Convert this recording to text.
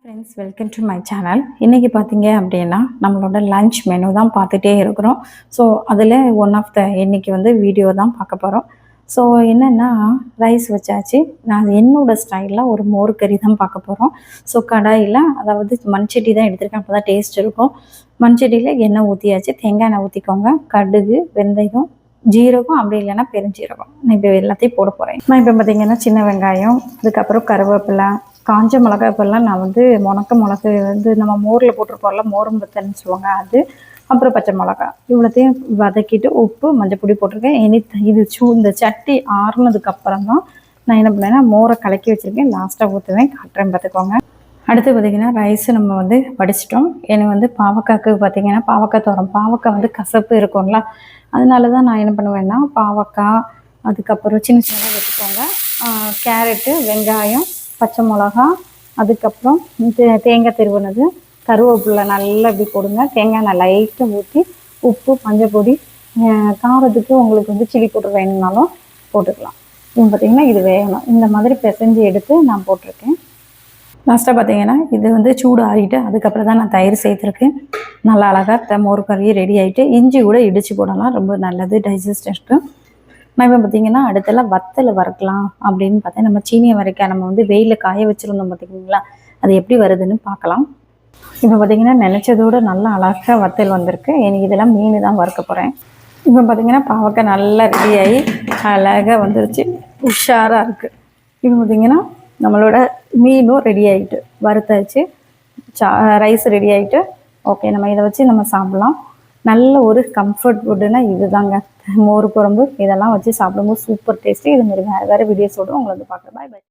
Friends, welcome to my channel. இன்றைக்கி பார்த்தீங்க அப்படின்னா நம்மளோட லன்ச் மெனு தான் பார்த்துட்டே இருக்கிறோம். ஸோ அதில் ஒன் ஆஃப் த இன்றைக்கி வீடியோ தான் பார்க்க போகிறோம். ஸோ என்னென்னா, ரைஸ் வச்சாச்சு. நான் என்னோடய ஸ்டைலில் ஒரு மோர் கறி தான் பார்க்க போகிறோம். ஸோ கடாயில், அதாவது மண்சட்டி தான் எடுத்திருக்கேன், அப்போ தான் டேஸ்ட் இருக்கும். மண்சட்டியில் எண்ணெய் ஊற்றியாச்சு. தேங்காய் எண்ணெய் ஊற்றிக்கோங்க. கடுகு, வெந்தயம், ஜீரகம், அப்படி இல்லைன்னா பெருஞ்சீரகம். நான் இப்போ எல்லாத்தையும் போட போகிறேன். நான் இப்போ பார்த்திங்கன்னா சின்ன வெங்காயம், அதுக்கப்புறம் கருவேப்பிலை, காஞ்ச மிளகா, இப்போல்லாம் நான் முணக்க மிளகு நம்ம மோரில் போட்டிருப்போம்ல, மோரும் வத்தல்னு சொல்லுவாங்க, அது. அப்புறம் பச்சை மிளகா, இவ்வளோத்தையும் வதக்கிட்டு உப்பு, மஞ்சள் பொடி போட்டிருக்கேன். இது இந்த சட்டி ஆறுனதுக்கப்புறம் தான் நான் என்ன பண்ணேன்னா மோரை கலக்கி வச்சுருக்கேன். லாஸ்ட்டாக ஊற்றுவேன், காட்டுறேன், பார்த்துக்கோங்க. அடுத்து பார்த்திங்கன்னா ரைஸ் நம்ம வடிச்சிட்டோம். எனக்கு பாவக்காய்க்கு பார்த்திங்கன்னா பாவக்காய் தோரம், பாவக்காய் கசப்பு இருக்கும்ல, அதனால தான் நான் என்ன பண்ணுவேன்னா பாவக்காய், அதுக்கப்புறம் சின்ன சின்னதாக வச்சுக்கோங்க, கேரட்டு, வெங்காயம், பச்சை மிளகா, அதுக்கப்புறம் தேங்காய் திருவுனது, கருவேப்பிலை நல்லா இப்படி போடுங்க. தேங்காய் எண்ணெய் லைட்டாக ஊற்றி, உப்பு, மஞ்சள் பொடி, காரத்துக்கு உங்களுக்கு சில்லி பவுடர் வேணும்னாலும் போட்டுக்கலாம். இது பார்த்திங்கன்னா இது வேகணும். இந்த மாதிரி பிசைஞ்சு எடுத்து நான் போட்டிருக்கேன். லாஸ்ட்டாக பார்த்திங்கன்னா இது சூடு ஆறிட்டு அதுக்கப்புறம் தான் நான் தயிர் சேர்த்துருக்கேன். நல்லா அழகாக மோர் கறி ரெடி ஆகிட்டு, இஞ்சி கூட இடித்து போடலாம், ரொம்ப நல்லது டைஜஸ்டருக்கு. நான் இப்போ பார்த்திங்கன்னா அடுத்தெல்லாம் வத்தல் வறுக்கலாம் அப்படின்னு பார்த்தேன். நம்ம சீனியை வரைக்க நம்ம வெயிலில் காய வச்சுருந்தோம் பார்த்திங்களா, அது எப்படி வருதுன்னு பார்க்கலாம். இப்போ பார்த்திங்கன்னா நினச்சதோடு நல்லா அழகாக வத்தல் வந்திருக்கு. எனக்கு இதெல்லாம் மீன் தான் வறுக்க போகிறேன். இப்போ பார்த்திங்கன்னா பாவக்காய் நல்லா ரெடியாகி அழகாக வந்துருச்சு, உஷாராக இருக்குது. இப்போ பார்த்திங்கன்னா நம்மளோட மீனும் ரெடி ஆகிட்டு வறுத்தாச்சு, ரைஸ் ரெடி ஆகிட்டு. ஓகே, நம்ம இதை வச்சு நம்ம சாப்பிட்லாம். நல்ல ஒரு கம்ஃபர்ட் ஃபுட்டுன்னா இது தாங்க, மோர் குழம்பு. இதெல்லாம் வச்சு சாப்பிடும்போது சூப்பர் டேஸ்ட்டு. இது மாதிரி வேறு வீடியோஸோடு உங்களை பார்க்குறேன். பாய் பாய்.